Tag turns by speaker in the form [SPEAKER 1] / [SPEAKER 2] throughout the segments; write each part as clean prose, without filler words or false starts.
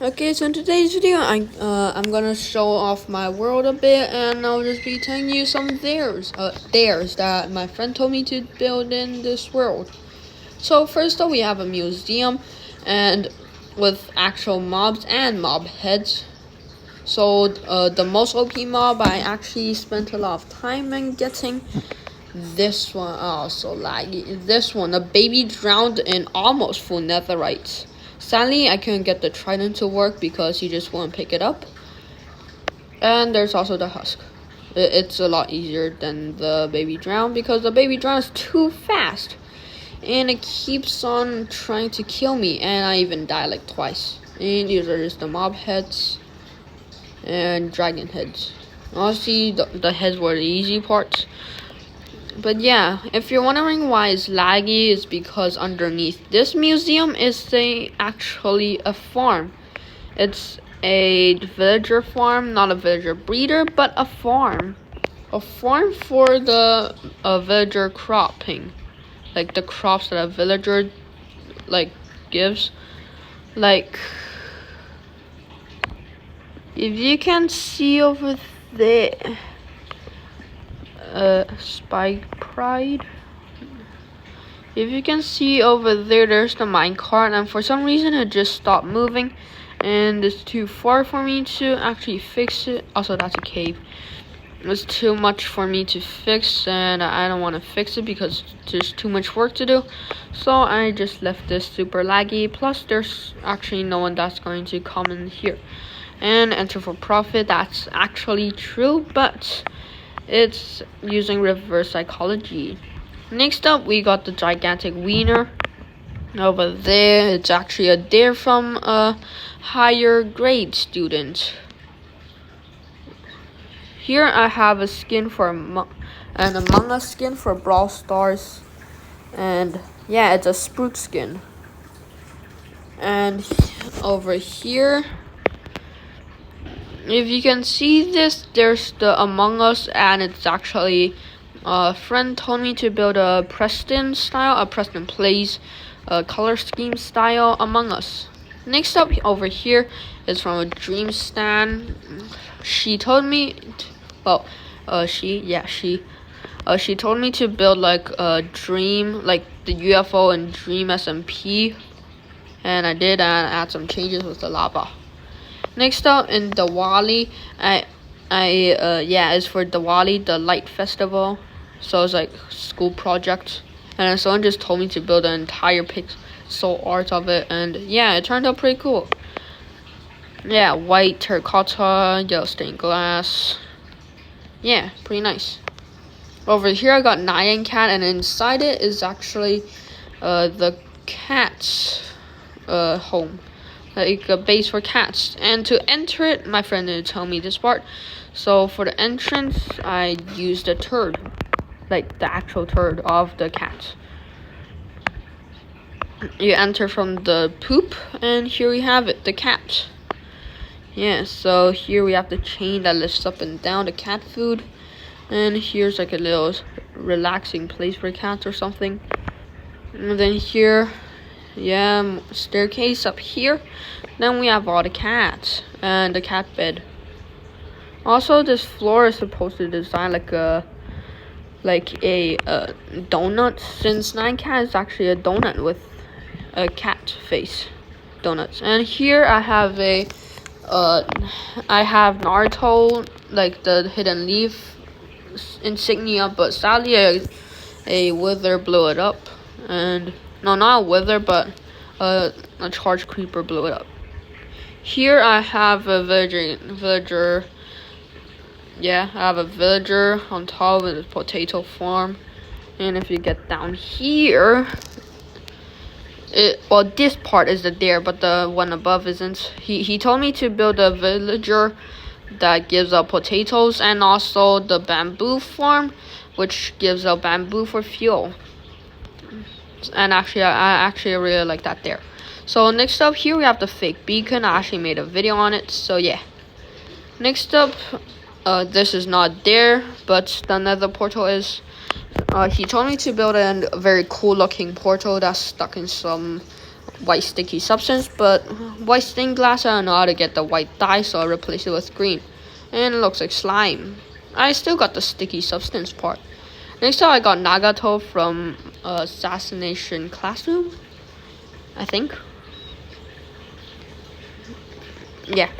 [SPEAKER 1] Okay, so in today's video, I'm gonna show off my world a bit, and I'll just be telling you some dares that my friend told me to build in this world. So first up, we have a museum, and with actual mobs and mob heads. So the most OP mob, I actually spent a lot of time in getting. This one, oh, so laggy. This one, a baby drowned in almost full netherite. Sadly, I couldn't get the trident to work because he just won't pick it up. And there's also the husk. It's a lot easier than the baby drown because the baby drown is too fast. And it keeps on trying to kill me, and I even die like twice. And these are just the mob heads and dragon heads. Honestly, the heads were the easy parts. But yeah, if you're wondering why it's laggy, it's because underneath this museum is actually a farm. It's a villager farm, not a villager breeder, but a farm. A farm for the villager cropping. Like the crops that a villager gives. Like if you can see over there, Spike Pride. If you can see over there, there's the minecart, and for some reason it just stopped moving, and it's too far for me to actually fix it. Also, that's a cave. It's too much for me to fix, and I don't want to fix it because there's too much work to do. So I just left this super laggy. Plus, there's actually no one that's going to come in here and enter for profit. That's actually true, but it's using reverse psychology. Next up, we got the gigantic wiener. Over there, it's actually a dare from a higher grade student. Here I have a skin for an Among Us skin for Brawl Stars. And yeah, it's a Sprout skin. And over here, if you can see this, there's the Among Us, and it's actually a friend told me to build a Preston Plays color scheme style Among Us. Next up over here is from a Dream Stan. She told me, she told me to build like a Dream, like the UFO and Dream SMP, and I did, and add some changes with the lava. Next up in Diwali, it's for Diwali, the light festival. So it's like school project, and someone just told me to build an entire pixel art of it, and yeah, it turned out pretty cool. Yeah, white terracotta, yellow stained glass. Yeah, pretty nice. Over here I got Nyan Cat, and inside it is actually the cat's home. Like a base for cats. And to enter it, my friend didn't tell me this part. So for the entrance, I used a turd. Like the actual turd of the cat. You enter from the poop, and here we have it, the cat. Yeah, so here we have the chain that lifts up and down the cat food. And here's like a little relaxing place for cats or something. And then here, yeah, staircase up here. Then we have all the cats and the cat bed. Also, this floor is supposed to design like a donut, since Nyan Cat is actually a donut with a cat face donuts. And here I have Naruto, like the hidden leaf insignia, but sadly a wither blew it up. And no, not a wither, but a charged creeper blew it up. Here I have a villager. Yeah, I have a villager on top of the potato farm. And if you get down here, this part is the dare, but the one above isn't. He told me to build a villager that gives out potatoes, and also the bamboo farm, which gives out bamboo for fuel. And actually, I actually really like that there. So next up here we have the fake beacon. I actually made a video on it, so yeah. Next up, this is not there, but the nether portal is. He told me to build a very cool looking portal that's stuck in some white sticky substance, but white stained glass, I don't know how to get the white dye, so I replaced it with green. And it looks like slime. I still got the sticky substance part. Next up, I got Nagato from Assassination Classroom, I think. Yeah.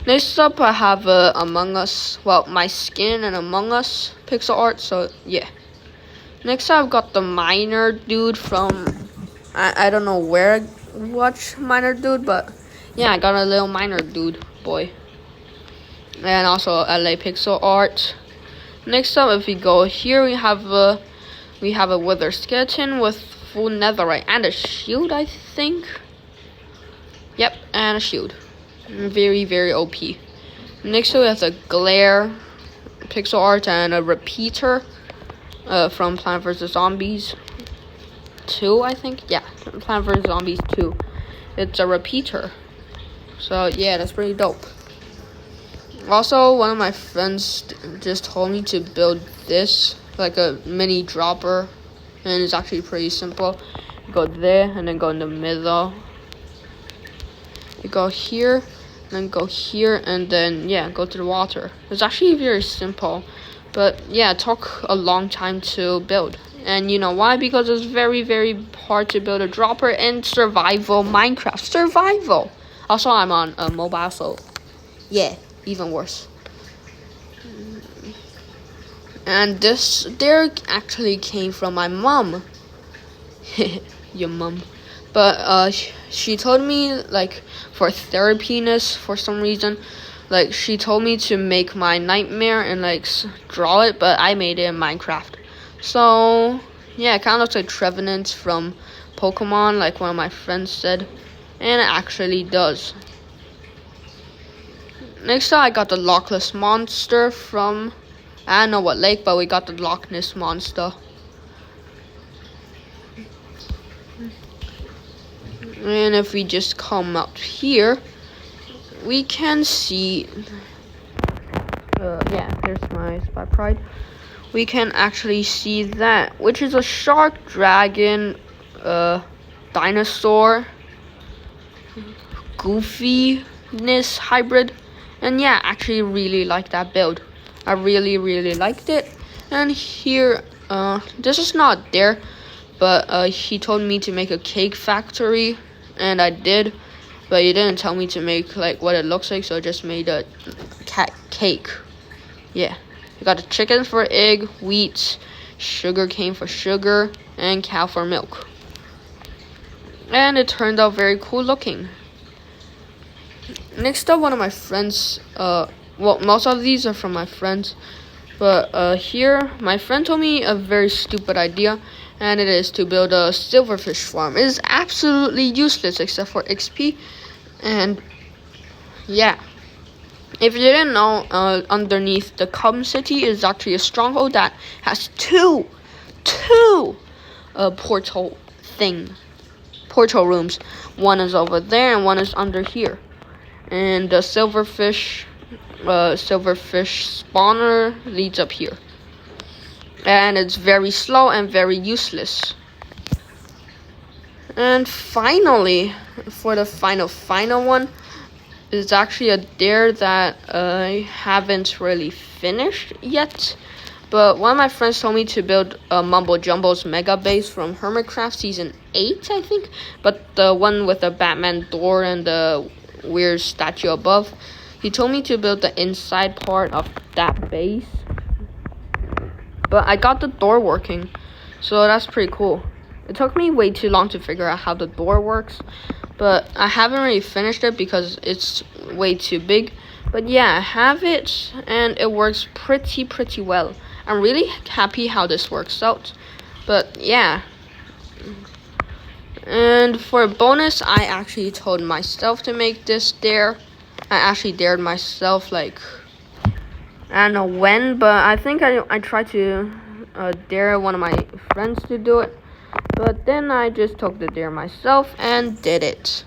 [SPEAKER 1] Next up, I have Among Us. Well, my skin and Among Us pixel art. So yeah. Next up, I've got the Miner Dude from I don't know where I watch Miner Dude, but yeah, I got a little Miner Dude boy. And also LA pixel art. Next up, if we go here, we have a Wither skeleton with full netherite and a shield, I think. Yep, and a shield. Very, very OP. Next, we have the Glare pixel art and a repeater from Plant vs. Zombies 2, I think. Yeah, Plant vs. Zombies 2. It's a repeater. So, yeah, that's pretty dope. Also, one of my friends just told me to build this, like a mini dropper. And it's actually pretty simple. You go there, and then go in the middle. You go here, then go here, and then yeah, go to the water. It's actually very simple, but yeah, it took a long time to build. And you know why? Because it's very, very hard to build a dropper in survival Minecraft. Survival. Also, I'm on a mobile, so yeah, even worse. And this there actually came from my mom. Your mom. But she told me, like, for therapiness, for some reason, like, she told me to make my nightmare and, like, draw it, but I made it in Minecraft. So, yeah, it kind of looks like Trevenant from Pokemon, like one of my friends said, and it actually does. Next up, I got the Loch Ness Monster from, I don't know what lake, but we got the Loch Ness Monster. And if we just come out here, we can see, yeah, here's my Spy Pride. We can actually see that, which is a shark, dragon, dinosaur, goofiness hybrid. And yeah, I actually really like that build. I really, really liked it. And here, this is not there, but he told me to make a cake factory. And I did, but he didn't tell me to make like what it looks like, so I just made a cat cake. Yeah, you got the chicken for egg, wheat, sugar cane for sugar, and cow for milk. And it turned out very cool looking. Next up, one of my friends, well, most of these are from my friends, but here, my friend told me a very stupid idea, and it is to build a silverfish farm. It is absolutely useless except for XP, and yeah. If you didn't know, underneath the Cum City is actually a stronghold that has two portal rooms. One is over there and one is under here. And the silverfish spawner leads up here. And it's very slow and very useless. And finally, for the final one, is actually a dare that I haven't really finished yet. But one of my friends told me to build Mumbo Jumbo's Mega Base from Hermitcraft Season 8, I think. But the one with the Batman door and the weird statue above. He told me to build the inside part of that base. But I got the door working, so that's pretty cool. It took me way too long to figure out how the door works, but I haven't really finished it because it's way too big. But yeah, I have it, and it works pretty well. I'm really happy how this works out. But yeah. And for a bonus, I actually told myself to make this dare. I actually dared myself, like, I don't know when, but I think I tried to dare one of my friends to do it. But then I just took the dare myself and did it.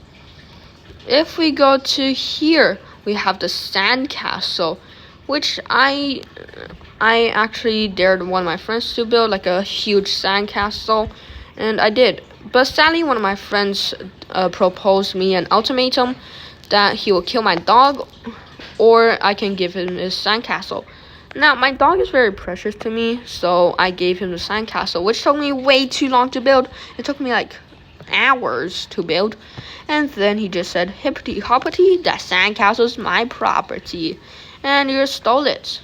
[SPEAKER 1] If we go to here, we have the sandcastle, which I actually dared one of my friends to build, like a huge sandcastle, and I did. But sadly, one of my friends proposed me an ultimatum that he will kill my dog, or I can give him his sandcastle. Now, my dog is very precious to me, so I gave him the sandcastle, which took me way too long to build. It took me like hours to build. And then he just said, hippity hoppity, that sandcastle's my property, and you stole it.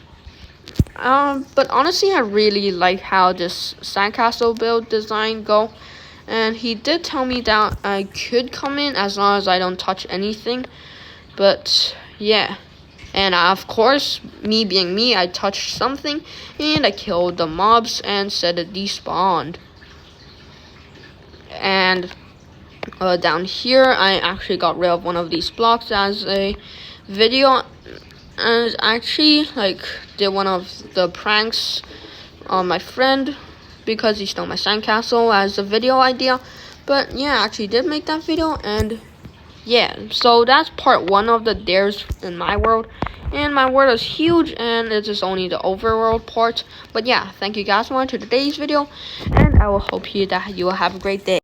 [SPEAKER 1] But honestly, I really like how this sandcastle build design go. And he did tell me that I could come in as long as I don't touch anything. But yeah. And of course, me being me, I touched something and I killed the mobs and said it despawned. And down here, I actually got rid of one of these blocks as a video. And actually, did one of the pranks on my friend because he stole my sandcastle as a video idea. But yeah, I actually did make that video, and yeah, so that's part 1 of the dares in my world. And my world is huge, and it is only the overworld part. But yeah, thank you guys for watching today's video, and I will hope that you will have a great day.